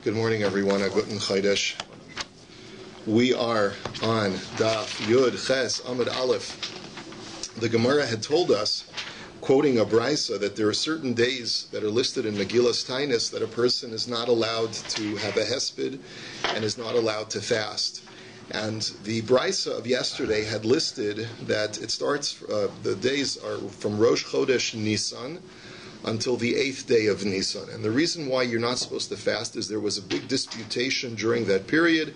Good morning, everyone. Guten Chodesh. We are on DAF Yud Ches Amud Aleph. The Gemara had told us, quoting a Brisa, that there are certain days that are listed in Megillas Taanis that a person is not allowed to have a hesped and is not allowed to fast. And the Brisa of yesterday had listed that it starts, the days are from Rosh Chodesh Nisan until the 8th day of Nisan. And the reason why you're not supposed to fast is there was a big disputation during that period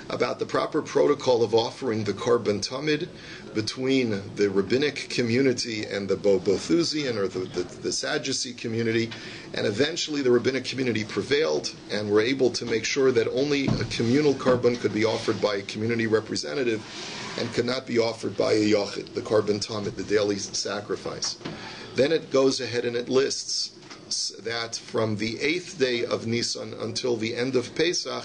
about the proper protocol of offering the Korban Tamid between the rabbinic community and the Bothusian or the Sadducee community. And eventually the rabbinic community prevailed and were able to make sure that only a communal Korban could be offered by a community representative and could not be offered by a Yachid, the Korban Tamid, the daily sacrifice. Then it goes ahead and it lists that from the 8th day of Nisan until the end of Pesach,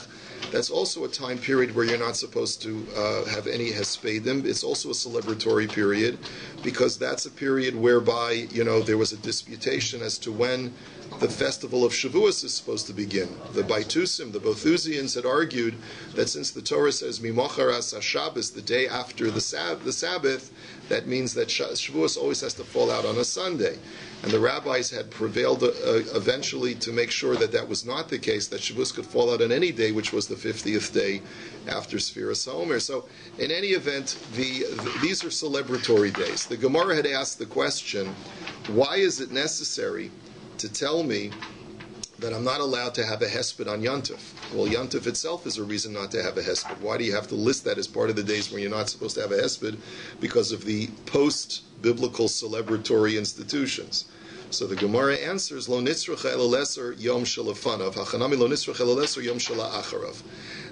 that's also a time period where you're not supposed to have any hespedim. It's also a celebratory period because that's a period whereby, there was a disputation as to when the festival of Shavuos is supposed to begin. The Baitusim, the Bothusians, had argued that since the Torah says Mimocharas HaShabbos, the day after the Sabbath, that means that Shavuos always has to fall out on a Sunday. And the rabbis had prevailed eventually to make sure that that was not the case, that Shavuos could fall out on any day, which was the 50th day after Sfiras HaOmer. So, in any event, these are celebratory days. The Gemara had asked the question, why is it necessary to tell me that I'm not allowed to have a hesped on Yontif? Well, Yontif itself is a reason not to have a hesped. Why do you have to list that as part of the days when you're not supposed to have a hesped? Because of the post-biblical celebratory institutions. So the Gemara answers, Lo nitzrach ela leser yom shalafanav, hachanami lo nitzrach ela leser yom shalacharav.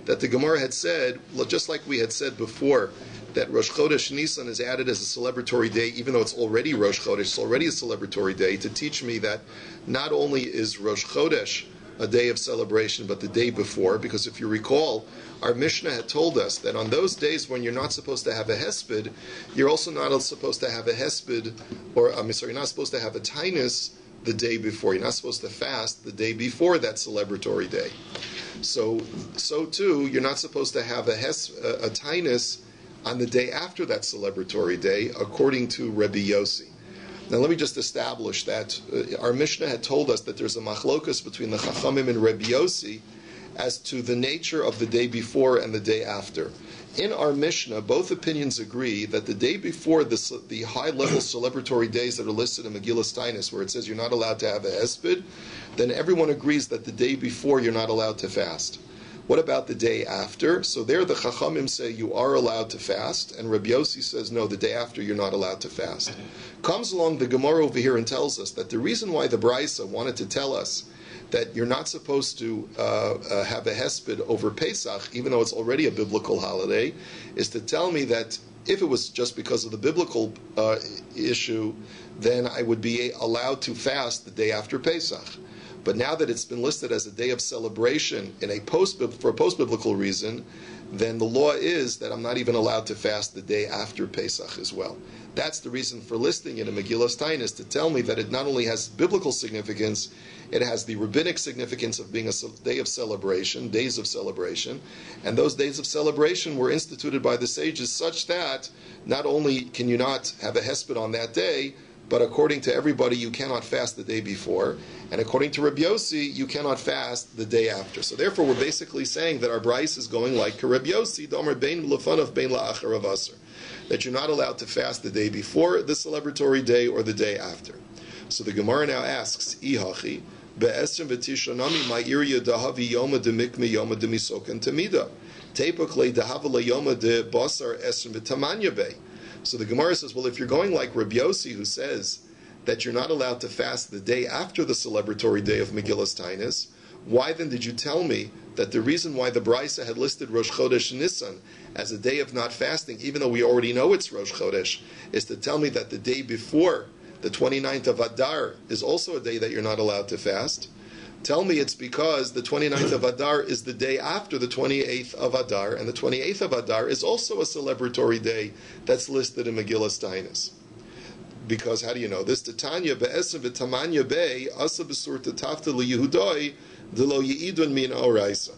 That the Gemara had said, just like we had said before, that Rosh Chodesh Nisan is added as a celebratory day, even though it's already Rosh Chodesh, it's already a celebratory day, to teach me that not only is Rosh Chodesh a day of celebration, but the day before, because if you recall, our Mishnah had told us that on those days when you're not supposed to have a hesped, you're also not supposed to have a hesped, you're not supposed to have a Taanis the day before. You're not supposed to fast the day before that celebratory day. So too, you're not supposed to have a Taanis on the day after that celebratory day, according to Rabbi Yossi. Now let me just establish that our Mishnah had told us that there's a machlokas between the Chachamim and Rabbi Yossi as to the nature of the day before and the day after. In our Mishnah, both opinions agree that the day before the high-level celebratory days that are listed in Megillas Taanis, where it says you're not allowed to have a hesped, then everyone agrees that the day before you're not allowed to fast. What about the day after? So there the Chachamim say you are allowed to fast, and Rabbi Yossi says no, the day after you're not allowed to fast. Comes along the Gemara over here and tells us that the reason why the Brisa wanted to tell us that you're not supposed to have a hesped over Pesach, even though it's already a biblical holiday, is to tell me that if it was just because of the biblical issue, then I would be allowed to fast the day after Pesach. But now that it's been listed as a day of celebration for a post-biblical reason, then the law is that I'm not even allowed to fast the day after Pesach as well. That's the reason for listing it in Megillas Taanis, to tell me that it not only has biblical significance, it has the rabbinic significance of being a day of celebration, days of celebration, and those days of celebration were instituted by the sages such that not only can you not have a hesped on that day, but according to everybody, you cannot fast the day before. And according to Rabbi Yossi, you cannot fast the day after. So therefore, we're basically saying that our Bryce is going like Rabbi Yossi, Domer bein lefanav bein la'acharav aser, that you're not allowed to fast the day before the celebratory day or the day after. So the Gemara now asks, Ihachi, be'esrim v'tishanami ma'irya dahavi yoma demikmi yoma demisokan tamida. Tepakle dahavala yoma de basar esrim v'tamanya bei. So the Gemara says, well, if you're going like Rabbi Yossi, who says that you're not allowed to fast the day after the celebratory day of Megillas Taanis, why then did you tell me that the reason why the Brisa had listed Rosh Chodesh Nisan as a day of not fasting, even though we already know it's Rosh Chodesh, is to tell me that the day before, the 29th of Adar, is also a day that you're not allowed to fast? Tell me it's because the 29th of Adar is the day after the 28th of Adar, and the 28th of Adar is also a celebratory day that's listed in Megillas Taanis. Because how do you know this? Titania be'esim v'tamanya bei asa b'sur tatafta liyehudoi Delo Yeidun Min Oraisa.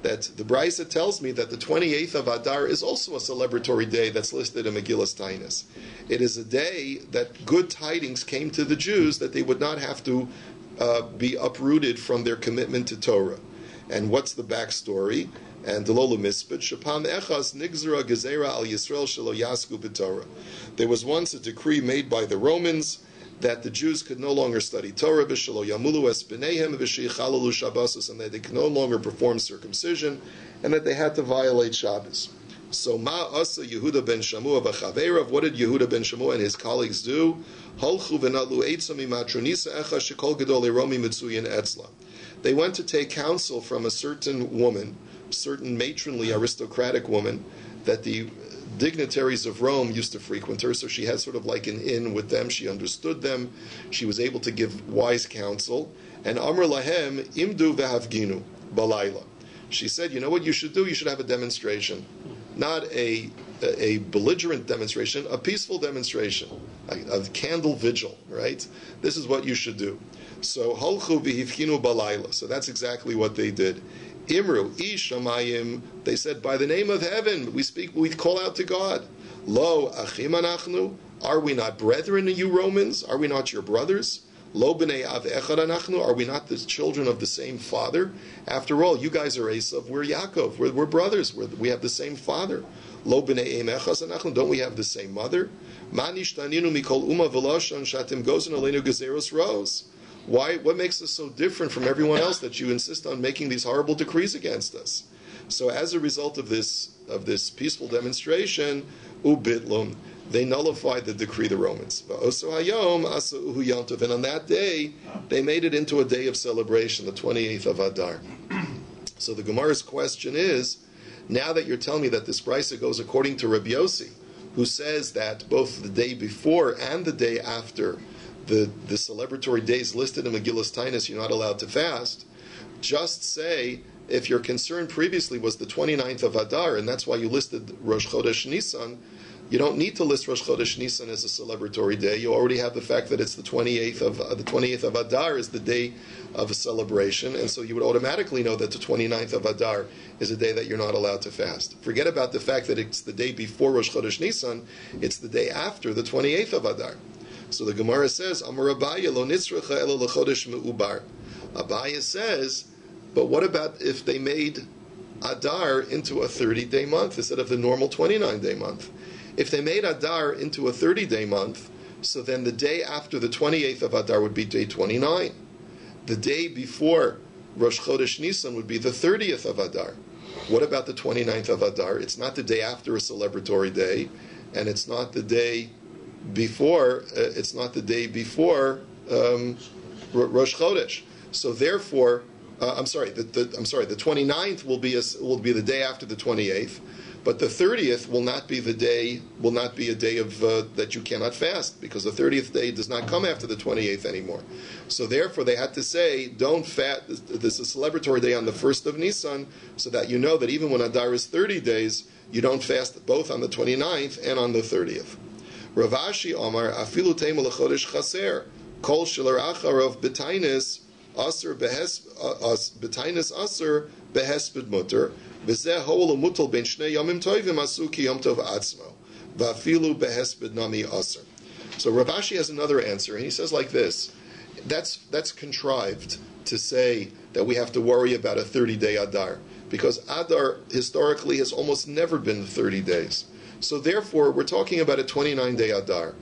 That the Brisa tells me that the 28th of Adar is also a celebratory day that's listed in Megillas Taanis. It is a day that good tidings came to the Jews that they would not have to be uprooted from their commitment to Torah. And what's the backstory? And Delolu Mispid, Shapam Echas Nigzera Gezera al Yisrael Shelo Yasku B'Torah. There was once a decree made by the Romans that the Jews could no longer study Torah, B'Shelo Yamulu Es B'neihem V'Sheichalalu Shabbosos, and that they could no longer perform circumcision, and that they had to violate Shabbos. So Ma Asa Yehuda ben Shamua B'Chaveirav, what did Yehuda ben Shamua and his colleagues do? Holchu v'natlu eitzah mimatronisa echa shekol gedol eromi mitzuyin etzla. They went to take counsel from a certain woman, certain matronly aristocratic woman, that the dignitaries of Rome used to frequent her, so she had sort of like an in with them. She understood them. She was able to give wise counsel. And Amr lahem imdu v'havginu balayla. She said, you know what you should do? You should have a demonstration. Not a belligerent demonstration, a peaceful demonstration, a candle vigil, right? This is what you should do. So, halchu v'hivkinu balayla. So that's exactly what they did. Imru, Ishamayim, they said, by the name of heaven, we call out to God. Lo, achim anachnu, are we not brethren, you Romans? Are we not your brothers? Lo b'nei av echad anachnu, are we not the children of the same father? After all, you guys are Esav, we're Yaakov, we're brothers, we have the same father. Lo b'nei em echas anachnu, don't we have the same mother? Ma nishtaninu mikol uma v'loshon shatim gozen aleinu gezeros ros. Why? What makes us so different from everyone else that you insist on making these horrible decrees against us? So, as a result of this peaceful demonstration, ubitlum, they nullified the decree, the Romans. And on that day, they made it into a day of celebration, the 28th of Adar. So the Gemara's question is, now that you're telling me that this brisa goes according to Rabbi Yossi, who says that both the day before and the day after the celebratory days listed in Megillas Taanis, you're not allowed to fast, just say, if your concern previously was the 29th of Adar, and that's why you listed Rosh Chodesh Nisan, you don't need to list Rosh Chodesh Nisan as a celebratory day. You already have the fact that it's the 28th of Adar is the day of a celebration, and so you would automatically know that the 29th of Adar is a day that you're not allowed to fast. Forget about the fact that it's the day before Rosh Chodesh Nisan, it's the day after the 28th of Adar. So the Gemara says, Amar Aryai lo nitzracha elo lechodesh me'ubar. Aryai says, but what about if they made Adar into a 30-day month instead of the normal 29-day month? If they made Adar into a 30-day month, so then the day after the 28th of Adar would be day 29. The day before Rosh Chodesh Nisan would be the 30th of Adar. What about the 29th of Adar? It's not the day after a celebratory day, and it's not the day before. Rosh Chodesh. So therefore, the 29th will be the day after the 28th, but the 30th will not be a day of that you cannot fast, because the 30th day does not come after the 28th anymore. So therefore, they had to say, don't fast. This is a celebratory day on the 1st of Nisan, so that you know that even when Adar is 30 days, you don't fast both on the 29th and on the 30th. Rav Ashi Omar afilu teimel lechodesh chaser kol shelar acharov b'tainis aser b'tainis aser behesped mutter v'zeh ho'ol mutal ben shnei yomim tovim asu ki yom tov atzmo v'afilu behesped nami aser. So Rav Ashi has another answer, and he says like this: that's contrived to say that we have to worry about a 30-day Adar, because Adar historically has almost never been 30 days. So therefore, we're talking about a 29-day Adar.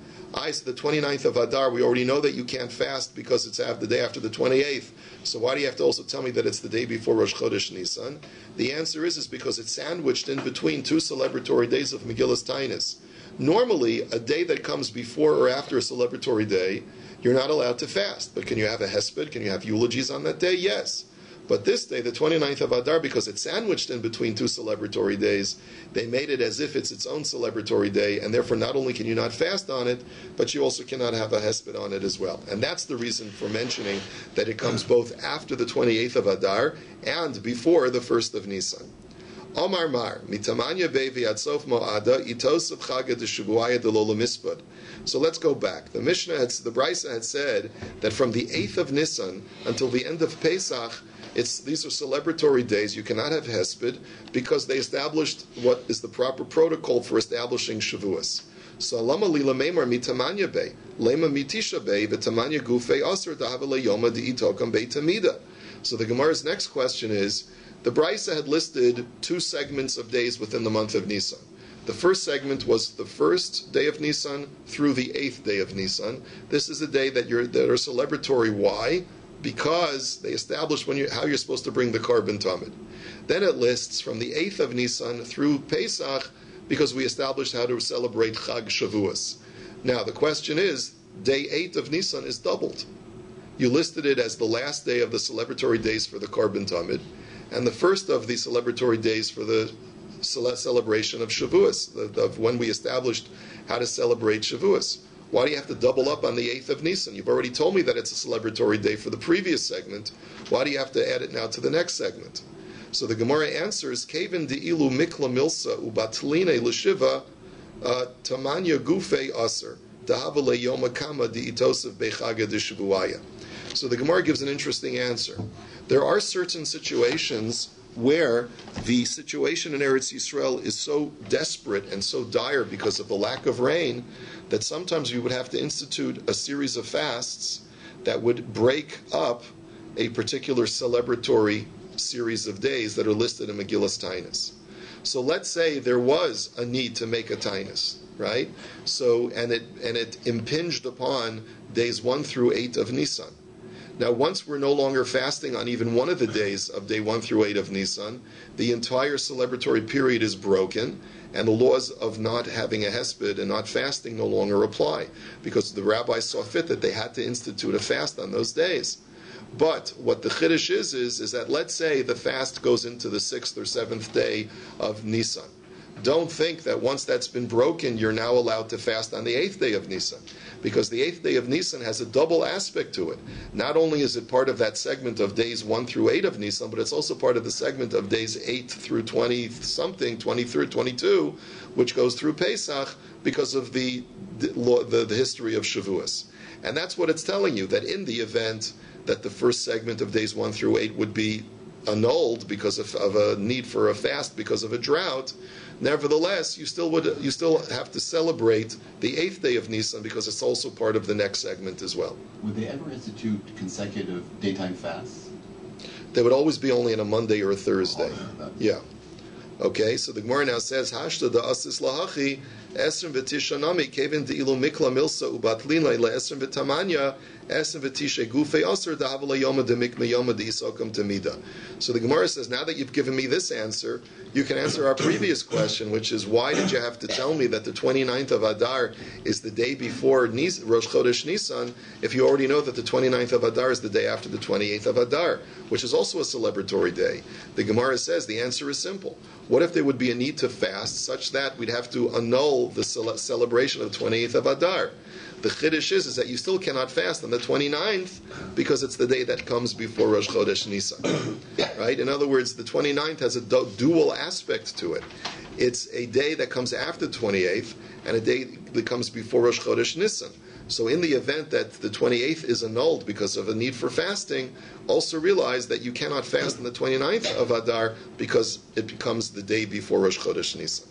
So the 29th of Adar, we already know that you can't fast because it's the day after the 28th. So why do you have to also tell me that it's the day before Rosh Chodesh Nisan? The answer is because it's sandwiched in between two celebratory days of Megillas Taanis. Normally, a day that comes before or after a celebratory day, you're not allowed to fast. But can you have a hesped? Can you have eulogies on that day? Yes. But this day, the 29th of Adar, because it's sandwiched in between two celebratory days, they made it as if it's its own celebratory day, and therefore not only can you not fast on it, but you also cannot have a hesped on it as well. And that's the reason for mentioning that it comes both after the 28th of Adar and before the 1st of Nisan. Omar Mar, mitamanya bevi atsof mo'ada, itos of chaga de shubuaya de lola mispud. So let's go back. The Brisa had said that from the 8th of Nisan until the end of Pesach, These are celebratory days. You cannot have hesped because they established what is the proper protocol for establishing Shavuos. So lama lila meimar mitamanya bay, lema mitisha bay, v'tamanya gufei aser dahavale yoma diitokam bay tamida. So the Gemara's next question is, the Brisa had listed 2 segments of days within the month of Nisan. The first segment was the first day of Nisan through the 8th day of Nisan. This is a day that are celebratory. Why? Because they established how you're supposed to bring the Korban Tamid. Then it lists from the 8th of Nisan through Pesach, because we established how to celebrate Chag Shavuos. Now the question is, day 8 of Nisan is doubled. You listed it as the last day of the celebratory days for the Korban Tamid, and the first of the celebratory days for the celebration of Shavuos, of when we established how to celebrate Shavuos. Why do you have to double up on the 8th of Nisan? You've already told me that it's a celebratory day for the previous segment. Why do you have to add it now to the next segment? So the Gemara answers, Kevin di'ilu mikla milsa ubatline l'shiva tamanya gufei aser dahavale yoma kama di'itosav bechaga d'shavuaya. So the Gemara gives an interesting answer. There are certain situations where the situation in Eretz Yisrael is so desperate and so dire because of the lack of rain that sometimes we would have to institute a series of fasts that would break up a particular celebratory series of days that are listed in Megillas Taanis. So let's say there was a need to make a Taanis, right? So and it impinged upon days 1 through 8 of Nisan. Now, once we're no longer fasting on even one of the days of day 1 through 8 of Nisan, the entire celebratory period is broken, and the laws of not having a hesped and not fasting no longer apply, because the rabbis saw fit that they had to institute a fast on those days. But what the chiddush is that let's say the fast goes into the 6th or 7th day of Nisan. Don't think that once that's been broken, you're now allowed to fast on the 8th day of Nisan, because the 8th day of Nisan has a double aspect to it. Not only is it part of that segment of days 1 through 8 of Nisan, but it's also part of the segment of days 8 through 20-something, 23, 22, which goes through Pesach because of the history of Shavuos. And that's what it's telling you, that in the event that the first segment of days 1 through 8 would be annulled because of a need for a fast because of a drought, nevertheless, you still have to celebrate the 8th day of Nisan because it's also part of the next segment as well. Would they ever institute consecutive daytime fasts? They would always be only on a Monday or a Thursday. Yeah. Okay, so the Gemara now says, Hashta da asis lahachi, esrim v'tishanami, kevin de'ilu mikla milsa ubatlina ila esrim v'tamanya, esrim v'tishe gufei aser dahavala yoma demikma yoma de'isokam tamida. So the Gemara says, now that you've given me this answer, you can answer our previous question, which is, why did you have to tell me that the 29th of Adar is the day before Rosh Chodesh Nisan, if you already know that the 29th of Adar is the day after the 28th of Adar, which is also a celebratory day? The Gemara says, the answer is simple. What if there would be a need to fast such that we'd have to annul the celebration of the 28th of Adar? The chiddush is that you still cannot fast on the 29th because it's the day that comes before Rosh Chodesh Nisan. Right? In other words, the 29th has a dual aspect to it. It's a day that comes after the 28th and a day that comes before Rosh Chodesh Nisan. So in the event that the 28th is annulled because of a need for fasting, also realize that you cannot fast on the 29th of Adar because it becomes the day before Rosh Chodesh Nisan.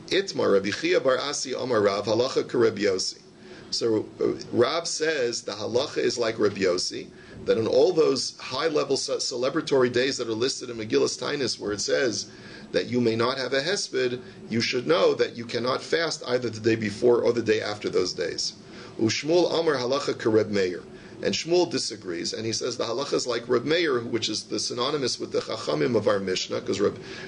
Itmar Rabbi Chia bar Asi Omar Rav halacha ka Rabbi Yossi. So Rab says the halacha is like Rabbi Yossi, that on all those high-level celebratory days that are listed in Megillas Taanis, where it says that you may not have a hesped, you should know that you cannot fast either the day before or the day after those days. Ushmuel Amar halacha ka Reb Meir. And Shmuel disagrees, and he says the halacha is like Reb Meir, which is the synonymous with the Chachamim of our Mishnah, because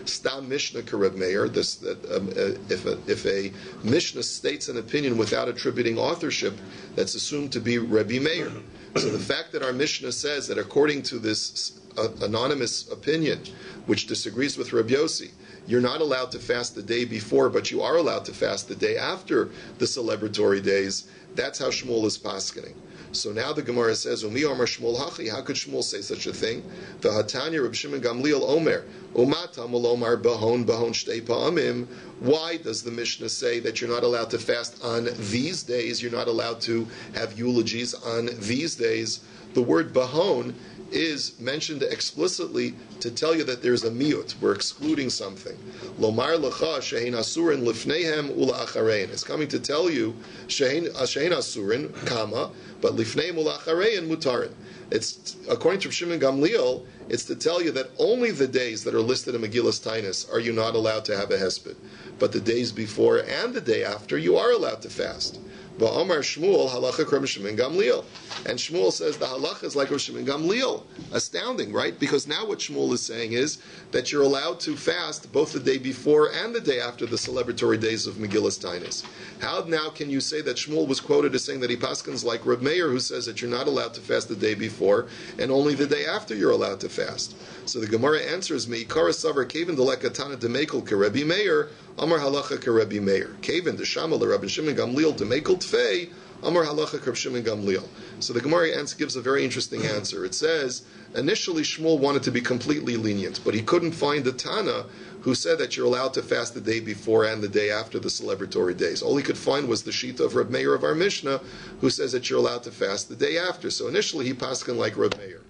Stam Mishnah ka Reb Meir, if a Mishnah states an opinion without attributing authorship, that's assumed to be Rebbe Meir. So the fact that our Mishnah says that according to this anonymous opinion, which disagrees with Rabbi Yossi, you're not allowed to fast the day before, but you are allowed to fast the day after the celebratory days, that's how Shmuel is paskening. So now the Gemara says, Umi Omar Shmuel Hachi, how could Shmuel say such a thing? The Hatanya Reb Shimon Gamliel Omer, Umatam Omar Bahon Shtei Pa'amim. Why does the Mishnah say that you're not allowed to fast on these days? You're not allowed to have eulogies on these days. The word Bahon is mentioned explicitly to tell you that there's a miut. We're excluding something. Lomar lecha shehein asurin lifneihem ula acharein. It's coming to tell you shehein asurin, comma, but lifneihem ula acharein mutarin. It's according to Shimon Gamliel. It's to tell you that only the days that are listed in Megillas Taanis are you not allowed to have a hesped, but the days before and the day after you are allowed to fast. Va'amar Shmuel halacha k'Rabbi Shimon Gamliel, and Shmuel says the halacha is like Rabbi Shimon Gamliel. Astounding, right? Because now what Shmuel is saying is that you're allowed to fast both the day before and the day after the celebratory days of Megillas Taanis. How now can you say that Shmuel was quoted as saying that he paskins like Reb Meir, who says that you're not allowed to fast the day before and only the day after you're allowed to fast? So the Gemara answers me, Kara Savar Kevin Delekatana Demekel Kerebi Meir, Amar Halacha Kerebi Meir. Kevin Deshama Rabbi Shimon Gamliel Demekel Tfei, Amar Halacha Kerebi Shimon Gamliel. So the Gemara gives a very interesting answer. It says, initially Shmuel wanted to be completely lenient, but he couldn't find a Tana who said that you're allowed to fast the day before and the day after the celebratory days. All he could find was the Shita of Reb Meir of our Mishnah, who says that you're allowed to fast the day after. So initially he paskin like Reb Meir.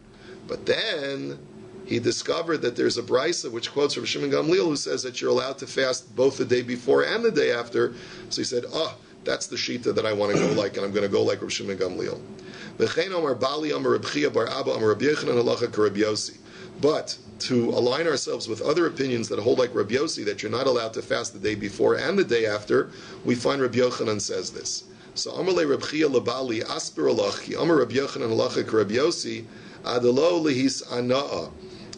But then he discovered that there's a brisa which quotes from Shimon Gamliel who says that you're allowed to fast both the day before and the day after. So he said, that's the Shita that I want to go like, and I'm going to go like Reb Shimon Gamliel. But to align ourselves with other opinions that hold like Rabbi Yossi, that you're not allowed to fast the day before and the day after, we find Rabbi Yochanan says this. So Amalei Reb Chia Labali Aspir Alachi Amar Rabbi Yochanan Alacha Rabbi Yossi Adelo Lihis Anaa.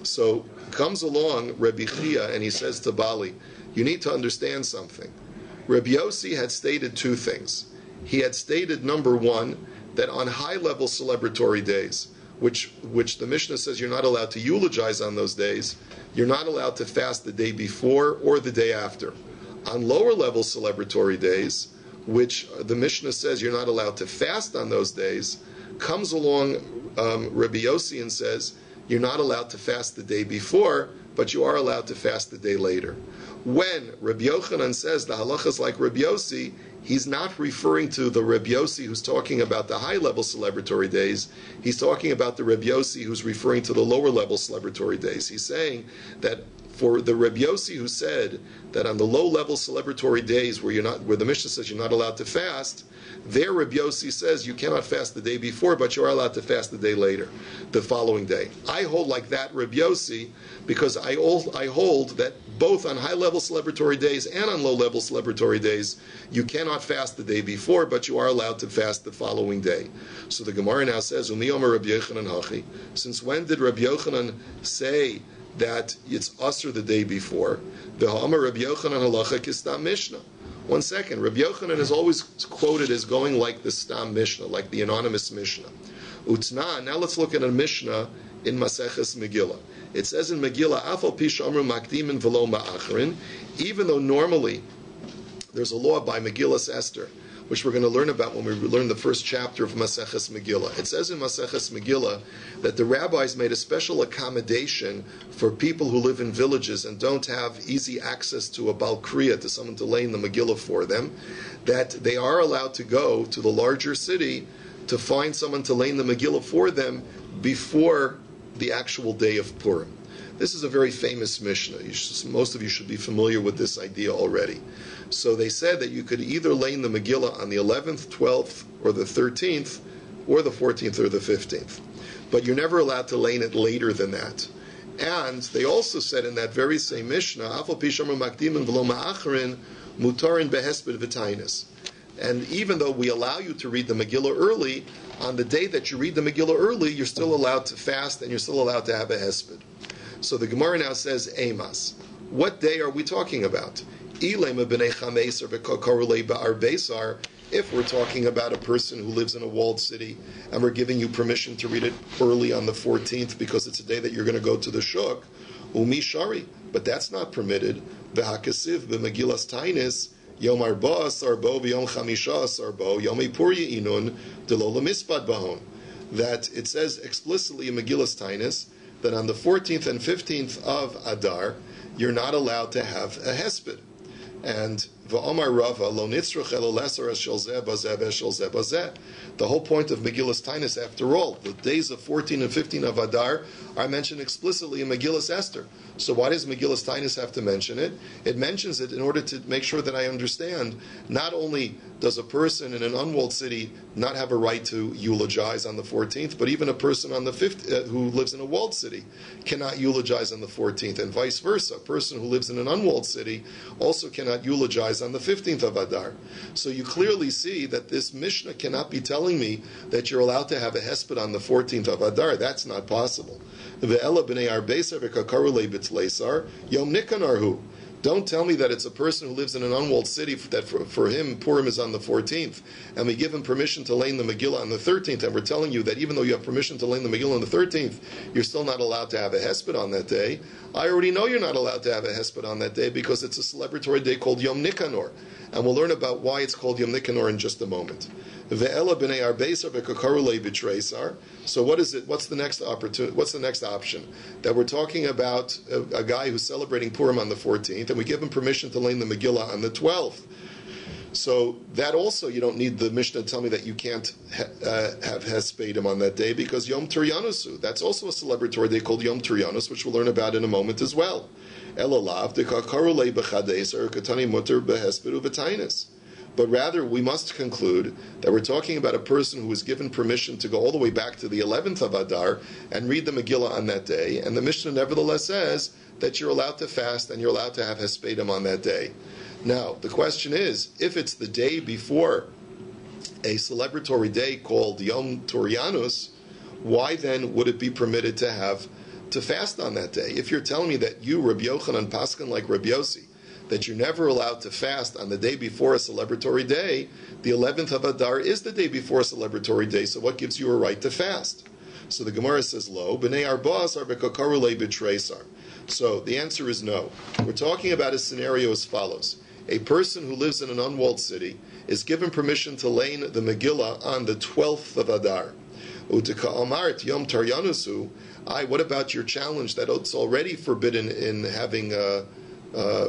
So comes along Rabbi Chia and he says to Bali, you need to understand something. Rabbi Yossi had stated two things. He had stated, number one, that on high-level celebratory days, which the Mishnah says you're not allowed to eulogize on those days, you're not allowed to fast the day before or the day after. On lower-level celebratory days, which the Mishnah says you're not allowed to fast on those days, comes along Rabbi Yossi and says you're not allowed to fast the day before, but you are allowed to fast the day later. When Rabbi Yochanan says the halacha is like Rabbi Yossi, he's not referring to the Rabbi Yossi who's talking about the high-level celebratory days. He's talking about the Rabbi Yossi who's referring to the lower-level celebratory days. He's saying that for the Rabbi Yossi who said that on the low-level celebratory days where the Mishnah says you're not allowed to fast, there Rabbi Yossi says you cannot fast the day before, but you are allowed to fast the day later, the following day. I hold like that Rabbi Yossi because I hold that both on high-level celebratory days and on low-level celebratory days, you cannot fast the day before, but you are allowed to fast the following day. So the Gemara now says, Umi Omer Rabbi Yochanan Hachi. Since when did Rabbi Yochanan say that it's usher the day before? The Ha'amar Rabbi Yochanan Halacha Kistam Mishnah. 1 second. Rabbi Yochanan is always quoted as going like the Stam Mishnah, like the anonymous Mishnah. Utna. Now let's look at a Mishnah in Maseches Megillah. It says in Megillah, Afal Pish Amru Makdimin V'lo Ma'achrin, even though normally there's a law by Megillas Esther, which we're going to learn about when we learn the first chapter of Maseches Megillah. It says in Maseches Megillah that the rabbis made a special accommodation for people who live in villages and don't have easy access to a Bal Kriya, to someone to lay in the Megillah for them, that they are allowed to go to the larger city to find someone to lay in the Megillah for them before the actual day of Purim. This is a very famous Mishnah. Most of you should be familiar with this idea already. So they said that you could either lay in the Megillah on the 11th, 12th, or the 13th, or the 14th, or the 15th. But you're never allowed to lay in it later than that. And they also said in that very same Mishnah, Afal Pishamar Makdimin V'lo Ma'achrin Mutarin Behesped V'Taanis. And even though we allow you to read the Megillah early, on the day that you read the Megillah early, you're still allowed to fast and you're still allowed to have a hesped. So the Gemara now says, Emas. What day are we talking about? If we're talking about a person who lives in a walled city and we're giving you permission to read it early on the 14th because it's a day that you're going to go to the shuk, umi shari, but that's not permitted. V'hakasiv b'megillas Taanis Yom Arba Sarbo v'Yom Chamisha Sarbo Yom Eipur Yeinun Delo Lemispad Bahon. That it says explicitly in Megillas Taanis that on the 14th and 15th of Adar, you're not allowed to have a hesped. And v'omar Rava lo nitzrach elo lesar shel zeh bazeh v'shel zeh bazeh. The whole point of Megillas Taanis, after all, the days of 14 and 15 of Adar are mentioned explicitly in Megillas Esther. So why does Megillas Taanis have to mention it? It mentions it in order to make sure that I understand, not only does a person in an unwalled city not have a right to eulogize on the 14th, but even a person on the 5th who lives in a walled city cannot eulogize on the 14th, and vice versa. A person who lives in an unwalled city also cannot eulogize on the 15th of Adar. So you clearly see that this Mishnah cannot be telling me that you're allowed to have a hesped on the 14th of Adar. That's not possible. Ve'ela b'nei arbeser v'kakarulei b'tleisar yom nikanarhu. Don't tell me that it's a person who lives in an unwalled city that for him Purim is on the 14th, and we give him permission to lay in the Megillah on the 13th, and we're telling you that even though you have permission to lay in the Megillah on the 13th, you're still not allowed to have a hesped on that day. I already know you're not allowed to have a hesped on that day because it's a celebratory day called Yom Nikanor, and we'll learn about why it's called Yom Nikanor in just a moment. Ve'ela b'nei arbeser v'kakarulei b'treisar. So what is it? What's the next opportunity? What's the next option? That we're talking about a guy who's celebrating Purim on the 14th, and we give him permission to lay in the Megillah on the 12th. So that also, you don't need the Mishnah to tell me that you can't have Hespedim on that day because Yom Turyanusu. That's also a celebratory day called Yom Turyanus, which we'll learn about in a moment as well. Elalav dekakarulei b'chades or katani muter behespedu v'tainis. But rather, we must conclude that we're talking about a person who was given permission to go all the way back to the 11th of Adar and read the Megillah on that day. And the Mishnah nevertheless says that you're allowed to fast and you're allowed to have Hespedim on that day. Now, the question is, if it's the day before a celebratory day called Yom Turyanus, why then would it be permitted to fast on that day? If you're telling me that you, Rabbi Yochanan, Paskin like Rabbi Yossi, that you're never allowed to fast on the day before a celebratory day, the 11th of Adar is the day before a celebratory day, so what gives you a right to fast? So the Gemara says, Lo, b'nei arba'as ar b'kakarulei b'treisar. So the answer is no. We're talking about a scenario as follows. A person who lives in an unwalled city is given permission to lay in the Megillah on the 12th of Adar. U'tika amart yom taryanusu. What about your challenge that it's already forbidden in having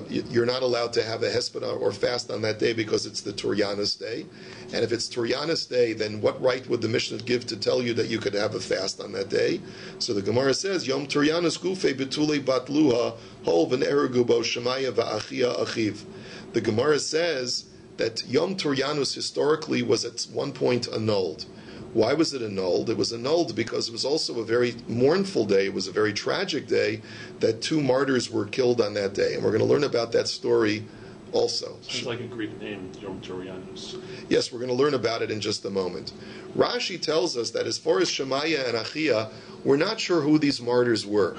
you're not allowed to have a hesped or fast on that day because it's the Turyanus day. And if it's Turyanus day, then what right would the Mishnah give to tell you that you could have a fast on that day? So the Gemara says, Yom Turyanus gufe betule batluha hol v'ne'erugu bo shemaya va'achia achiv. The Gemara says that Yom Turyanus historically was at one point annulled. Why was it annulled? It was annulled because it was also a very mournful day. It was a very tragic day that 2 martyrs were killed on that day. And we're going to learn about that story also. Sounds like a Greek name, Yom Turyanus. Yes, we're going to learn about it in just a moment. Rashi tells us that as far as Shemaya and Achia, we're not sure who these martyrs were.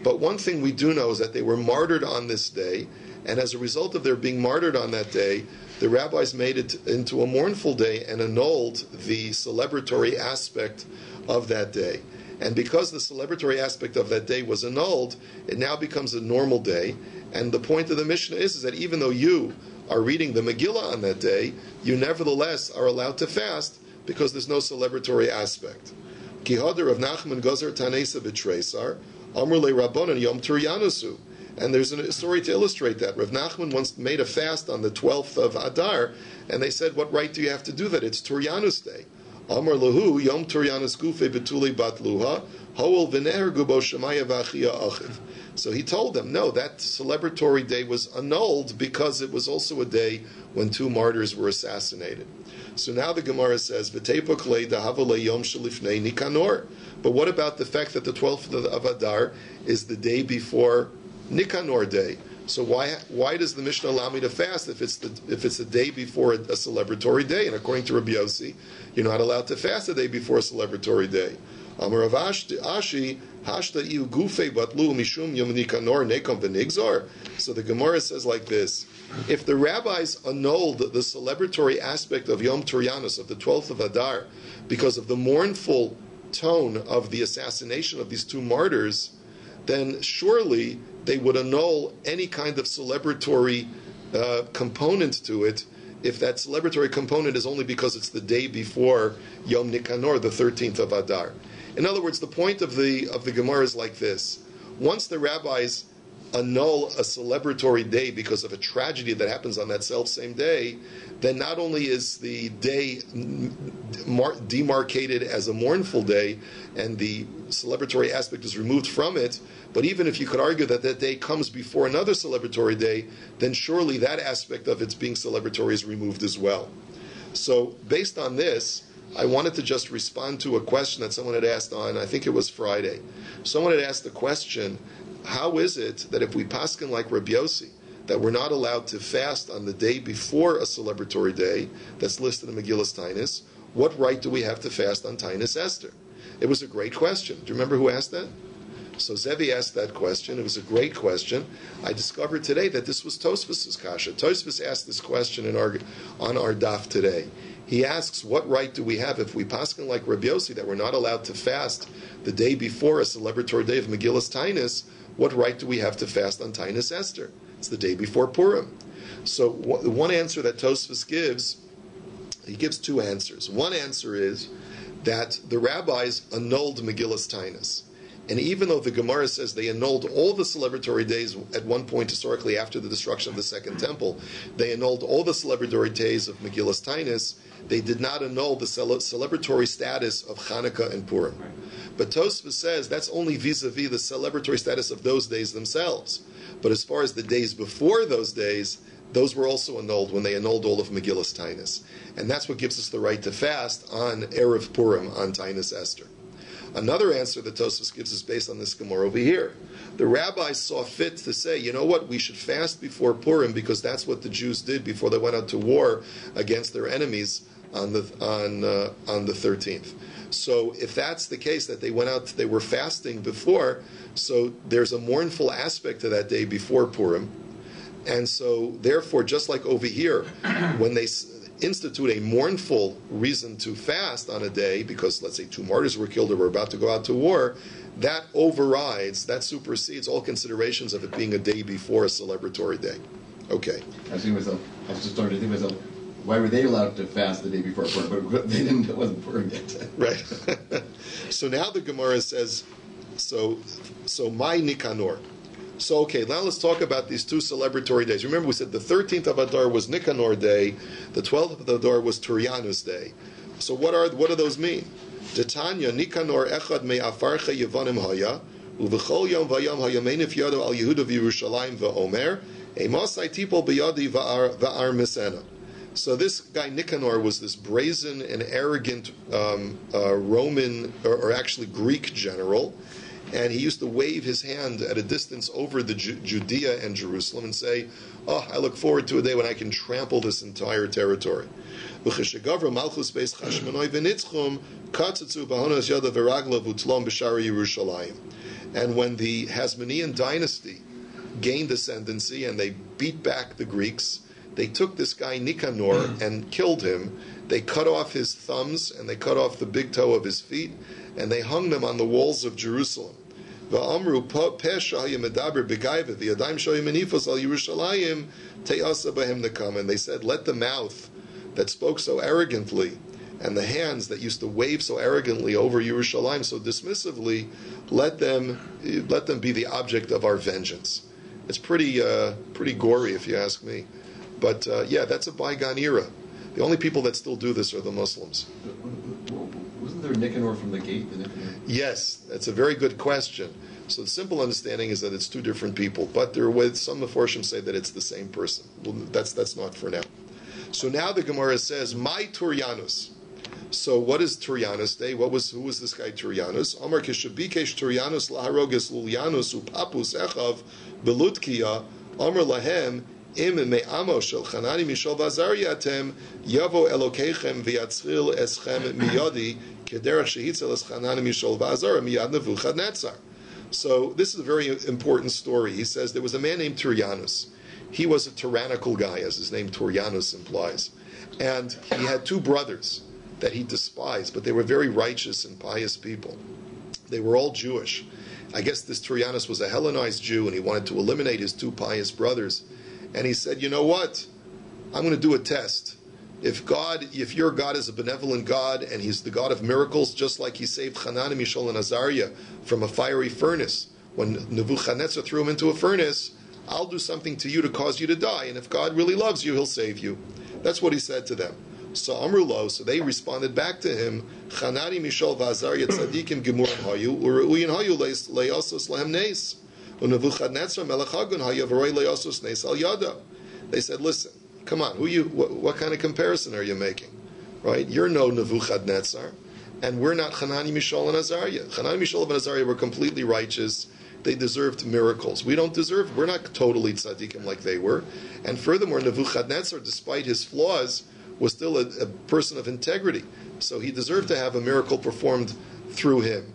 But one thing we do know is that they were martyred on this day, and as a result of their being martyred on that day, the rabbis made it into a mournful day and annulled the celebratory aspect of that day. And because the celebratory aspect of that day was annulled, it now becomes a normal day. And the point of the Mishnah is that even though you are reading the Megillah on that day, you nevertheless are allowed to fast because there's no celebratory aspect. Kihader of Nachman Gozer Tanesa B'Treisar, Amr Le Rabbanan Yom Turyanusu. And there's a story to illustrate that. Rav Nachman once made a fast on the 12th of Adar, and they said, what right do you have to do that? It's Turyanus Day. Amar Lahu, Yom Turyanus Gufe Betuli Batluha, Hoel V'neher Gubo Shemaya V'achia Achiv. So he told them, no, that celebratory day was annulled because it was also a day when 2 martyrs were assassinated. So now the Gemara says, V'tepok le dahavale Yom Shalifnei Nikanor. But what about the fact that the 12th of Adar is the day before Nikanor day? So why does the Mishnah allow me to fast if it's the day before a celebratory day? And according to Rabbi Yossi, you're not allowed to fast the day before a celebratory day. Amar Rav Ashi hashta iu gufe batlu mishum yom Nikanor nekom v'nigzor. So the Gemara says like this: if the rabbis annulled the celebratory aspect of Yom Turyanus of the 12th of Adar because of the mournful tone of the assassination of these 2 martyrs, then surely they would annul any kind of celebratory component to it if that celebratory component is only because it's the day before Yom Nikanor, the 13th of Adar. In other words, the point of the Gemara is like this. Once the rabbis annul a celebratory day because of a tragedy that happens on that same day, then not only is the day demarcated as a mournful day and the celebratory aspect is removed from it, but even if you could argue that that day comes before another celebratory day, then surely that aspect of its being celebratory is removed as well. So based on this, I wanted to just respond to a question that someone had asked on, I think it was Friday. Someone had asked the question, how is it that if we paskin like Rabbi Yossi, that we're not allowed to fast on the day before a celebratory day that's listed in Megillas Taanis, what right do we have to fast on Taanis Esther? It was a great question. Do you remember who asked that? So Zevi asked that question. It was a great question. I discovered today that this was Tosfos's kasha. Tosfos asked this question on our DAF today. He asks, what right do we have if we paskin like Rabbi Yossi that we're not allowed to fast the day before a celebratory day of Megillas Taanis? What right do we have to fast on Taanis Esther? It's the day before Purim. So one answer that Tosfos gives, he gives two answers. One answer is that the rabbis annulled Megillas Taanis. And even though the Gemara says they annulled all the celebratory days at one point historically after the destruction of the Second Temple, they annulled all the celebratory days of Megillas Taanis, they did not annul the celebratory status of Hanukkah and Purim. But Tosfos says that's only vis-a-vis the celebratory status of those days themselves. But as far as the days before those days, those were also annulled when they annulled all of Megillas Taanis. And that's what gives us the right to fast on Erev Purim, on Taanis Esther. Another answer that Tosfos gives is based on this Gemara over here. The rabbis saw fit to say, you know what, we should fast before Purim because that's what the Jews did before they went out to war against their enemies on the 13th. So if that's the case, that they went out, they were fasting before, so there's a mournful aspect to that day before Purim. And so therefore, just like over here, when they institute a mournful reason to fast on a day, because let's say 2 martyrs were killed or were about to go out to war, that overrides, that supersedes all considerations of it being a day before a celebratory day. Okay. I was just starting to think to myself, why were they allowed to fast the day before Purim? But they didn't, it wasn't Purim yet. Right. So now the Gemara says, so my Nikanor. So, okay, now let's talk about these two celebratory days. Remember, we said the 13th of Adar was Nikanor Day, the 12th of Adar was Turianus Day. So what do those mean? Detanya Nikanor echad me'afarcha yevanim haya, uv'chol yom vayam hayamein yado al Yehuda v'Yerushalayim v'omer, emasai tipol b'yadi v'ar misena. So this guy Nicanor was this brazen and arrogant Roman, or actually Greek general, and he used to wave his hand at a distance over the Judea and Jerusalem and say, "Oh, I look forward to a day when I can trample this entire territory." And when the Hasmonean dynasty gained ascendancy and they beat back the Greeks, they took this guy Nicanor and killed him. They cut off his thumbs and they cut off the big toe of his feet and they hung them on the walls of Jerusalem. And they said, let the mouth that spoke so arrogantly and the hands that used to wave so arrogantly over Yerushalayim so dismissively, let them be the object of our vengeance. It's pretty gory, if you ask me. But yeah, that's a bygone era. The only people that still do this are the Muslims. Wasn't there Nicanor from the gate? Yes, that's a very good question. So the simple understanding is that it's two different people, but some Meforshim say that it's the same person. Well, that's not for now. So now the Gemara says, "My Turianus." So what is Turianus Day? Who was this guy Turianus? Amar kishabikesh Turianus laharogis lulyanus upapus echav belutkia Amar lahem im me'amo shel chanani mishol vazariatem yavo elokechem v'yatzril eschem miyadi kederach shehitzel es chanani mishol vazar miyad Nebuchadnezzar. So this is a very important story. He says there was a man named Turianus. He was a tyrannical guy, as his name Turianus implies. And he had two brothers that he despised, but they were very righteous and pious people. They were all Jewish. I guess this Turianus was a Hellenized Jew, and he wanted to eliminate his two pious brothers. And he said, you know what? I'm going to do a test. If your God is a benevolent God, and he's the God of miracles, just like he saved Hanan, Mishael, and Azariah from a fiery furnace, when Nebuchadnezzar threw him into a furnace, I'll do something to you to cause you to die, and if God really loves you, He'll save you. That's what he said to them. So Amrulo, so they responded back to him, Chanani Mishal Vazarya Tzadikim Gemurim Hayu, Uruyin Hayu Leosos Lahem Nes, Unebuchadnezzar Melech Hagun Hayu Varoi Leosos Nes Al Yada. They said, listen, come on, what kind of comparison are you making? Right? You're no Nebuchadnezzar, and we're not Chanani Mishal and Azariah. Chanani Mishal and Azariah were completely righteous. They deserved miracles. We're not totally tzaddikim like they were. And furthermore, Nebuchadnezzar, despite his flaws, was still a person of integrity. So he deserved to have a miracle performed through him.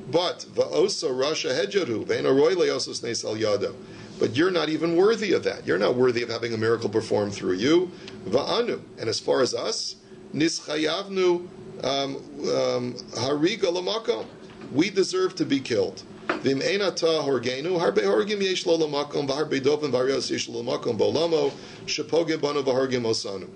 But va'osa rasha hedjaru ve'ena roy le'osos neis al yado. But you're not even worthy of that. You're not worthy of having a miracle performed through you. Va'anu. And as far as us, nischayavnu hariga l'makom. We deserve to be killed. Vim einata horgenu harbe horgim yesh lo l'makom v'harbe dovim v'arios yesh lo l'makom bolamo shepogim banu v'hargim osanu.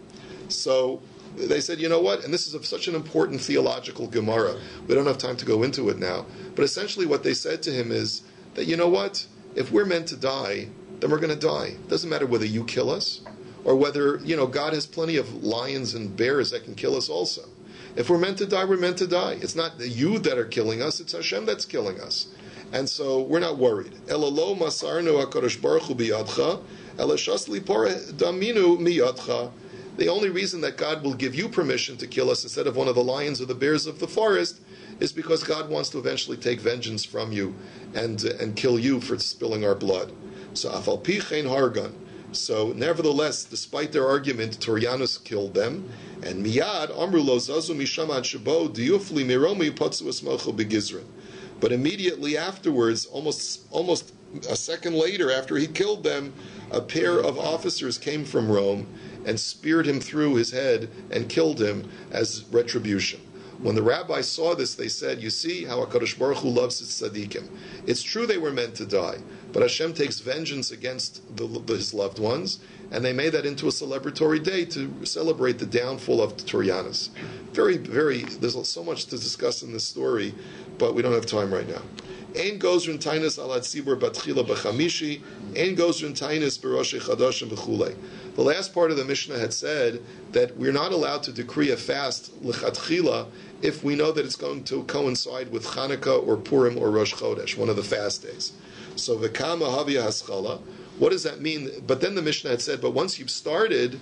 So they said, you know what? And this is such an important theological Gemara. We don't have time to go into it now. But essentially what they said to him is that, you know what? If we're meant to die, then we're going to die. It doesn't matter whether you kill us or whether, God has plenty of lions and bears that can kill us also. If we're meant to die, we're meant to die. It's not you that are killing us, it's Hashem that's killing us. And so we're not worried. Elalo masarnu HaKadosh Baruch Hu biyadcha, elashas lipor daminu miyadcha. The only reason that God will give you permission to kill us instead of one of the lions or the bears of the forest is because God wants to eventually take vengeance from you and kill you for spilling our blood. So afal pi chein hargan. So nevertheless, despite their argument, Torianus killed them, and miyad amru lo zazu misham ad shabo diufli miromi potzu esmochu begizrin. But immediately afterwards, almost a second later, after he killed them, a pair of officers came from Rome and speared him through his head and killed him as retribution. When the rabbis saw this, they said, you see how HaKadosh Baruch Hu loves his tzaddikim. It's true they were meant to die, but Hashem takes vengeance against his loved ones, and they made that into a celebratory day to celebrate the downfall of Torianus. There's so much to discuss in this story, but we don't have time right now. Ein gozrin tainis al hatzibur batchila b'chamishi, ein gozrin tainis b'roshei chadashim b'chulei. The last part of the Mishnah had said that we're not allowed to decree a fast l'chatchila if we know that it's going to coincide with Chanukah or Purim or Rosh Chodesh, one of the fast days. So v'kama havia haschala. What does that mean? But then the Mishnah had said, but once you've started,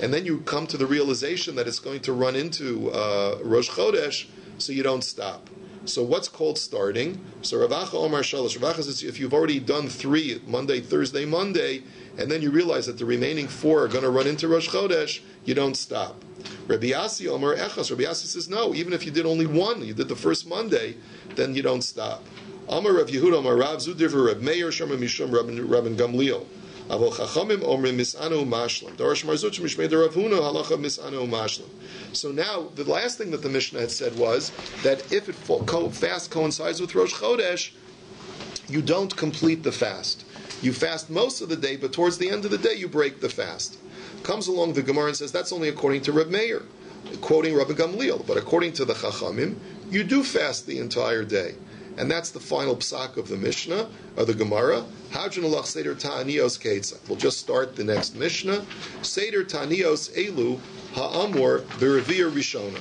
and then you come to the realization that it's going to run into Rosh Chodesh, so you don't stop. So what's called starting? So Ravacha Omar Shalosh. Ravacha says if you've already done 3, Monday, Thursday, Monday, and then you realize that the remaining 4 are going to run into Rosh Chodesh, you don't stop. Rabbi Yassi Omar Echas. Rabbi Yassi says no, even if you did only 1, you did the first Monday, then you don't stop. Amar Rav Yehuda Amar Rav Zudiver Rav Meir Shama Mishum Rabban Gamliel. Avol Chachamim Omrim Misanu Mashlim. Darash Marzuch Mishmei Rav Huna Halacha Misanu Mashlim. So now, the last thing that the Mishnah had said was that if it fast coincides with Rosh Chodesh, you don't complete the fast. You fast most of the day, but towards the end of the day, you break the fast. Comes along the Gemara and says that's only according to Reb Meir, quoting Rabbi Gamliel. But according to the Chachamim, you do fast the entire day. And that's the final psak of the Mishnah, or the Gemara. Hadranulach Seder Ta'anios Ketzah. We'll just start the next Mishnah. Seder Ta'anios Elu Ha'amor B'Revia Rishona.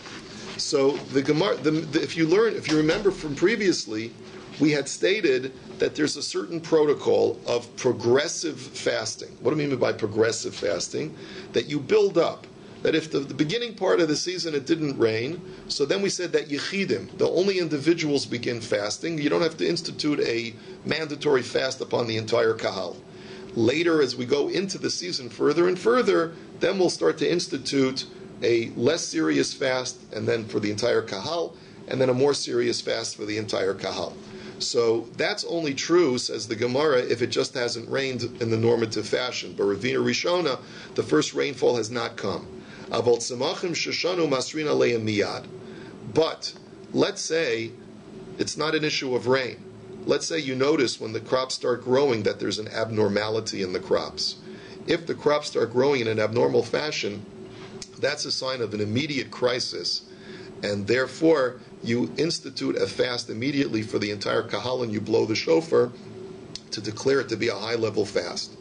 So the Gemara, if you remember from previously, we had stated that there's a certain protocol of progressive fasting. What do I mean by progressive fasting? That you build up. That if the beginning part of the season it didn't rain, so then we said that Yechidim, the only individuals begin fasting. You don't have to institute a mandatory fast upon the entire Kahal. Later, as we go into the season further and further, then we'll start to institute a less serious fast, and then for the entire Kahal, and then a more serious fast for the entire Kahal. So that's only true, says the Gemara, if it just hasn't rained in the normative fashion. But Ravina Rishona, the first rainfall has not come. But let's say it's not an issue of rain. Let's say you notice when the crops start growing that there's an abnormality in the crops. If the crops start growing in an abnormal fashion, that's a sign of an immediate crisis, and therefore you institute a fast immediately for the entire kahal and you blow the shofar to declare it to be a high-level fast.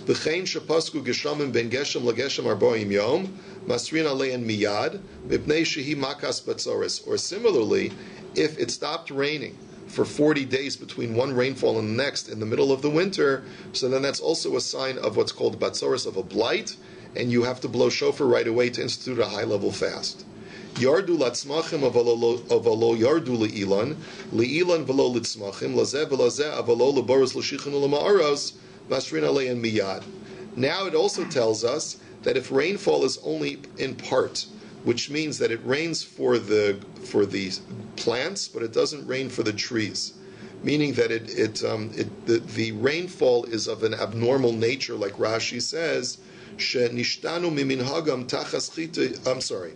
V'chein shepasku geshamim ben geshem lageshem arboim yom masrin alein miyad mipnei shehi makas batzoris. Or similarly, if it stopped raining for 40 days between one rainfall and the next in the middle of the winter, so then that's also a sign of what's called batzoris, of a blight, and you have to blow shofar right away to institute a high-level fast. Yardu latzmachim avalo yardu le'ilan velo litzmachim lazeh velazeh avalo leboros l'shichin u'lema'aros masrin alein miyad. Now it also tells us that if rainfall is only in part, which means that it rains for the plants, but it doesn't rain for the trees, meaning that the rainfall is of an abnormal nature, like Rashi says, shenishtanu miminhagam tachas chita. I'm sorry.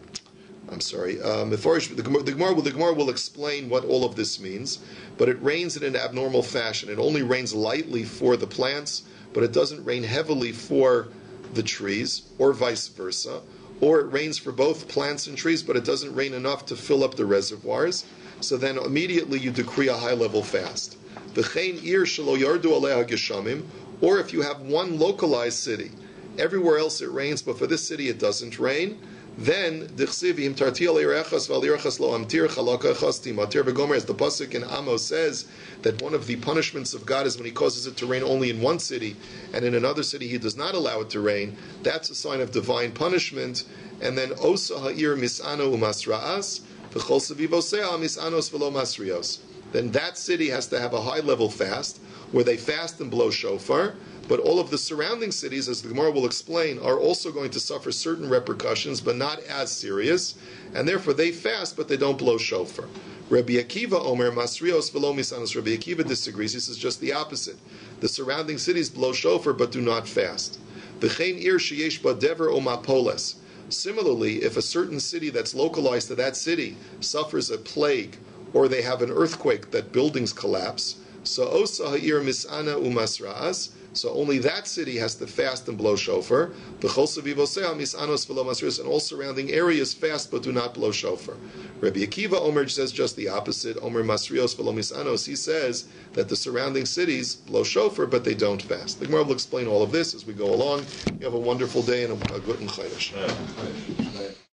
The Gemara will explain what all of this means, but it rains in an abnormal fashion. It only rains lightly for the plants, but it doesn't rain heavily for the trees, or vice versa. Or it rains for both plants and trees, but it doesn't rain enough to fill up the reservoirs. So then immediately you decree a high-level fast. V'chein ir shelo yardu aleha geshamim. Or if you have one localized city, everywhere else it rains, but for this city it doesn't rain, then dichsivim tarti alirachas valirachas lo amtir chalakachas timatir v'gomer, as the pasuk in Amos says that one of the punishments of God is when He causes it to rain only in one city, and in another city He does not allow it to rain. That's a sign of divine punishment. And then osa ha'ir misano umasraas v'chol sevivosea misanos v'lo masrios. Then that city has to have a high-level fast where they fast and blow shofar. But all of the surrounding cities, as the Gemara will explain, are also going to suffer certain repercussions, but not as serious, and therefore they fast, but they don't blow shofar. Rabbi Akiva Omer Masrios v'lo misanos. Rabbi Akiva disagrees. He says just the opposite. The surrounding cities blow shofar, but do not fast. V'chein ir sheyesh ba dever o mapoles. Similarly, if a certain city that's localized to that city suffers a plague, or they have an earthquake that buildings collapse, so osa ha'ir misana umasraas. So only that city has to fast and blow shofar. And all surrounding areas fast but do not blow shofar. Rabbi Akiva Omer says just the opposite. Omer Masrios v'lo misanos. He says that the surrounding cities blow shofar but they don't fast. The Gemara will explain all of this as we go along. You have a wonderful day and a good chodesh.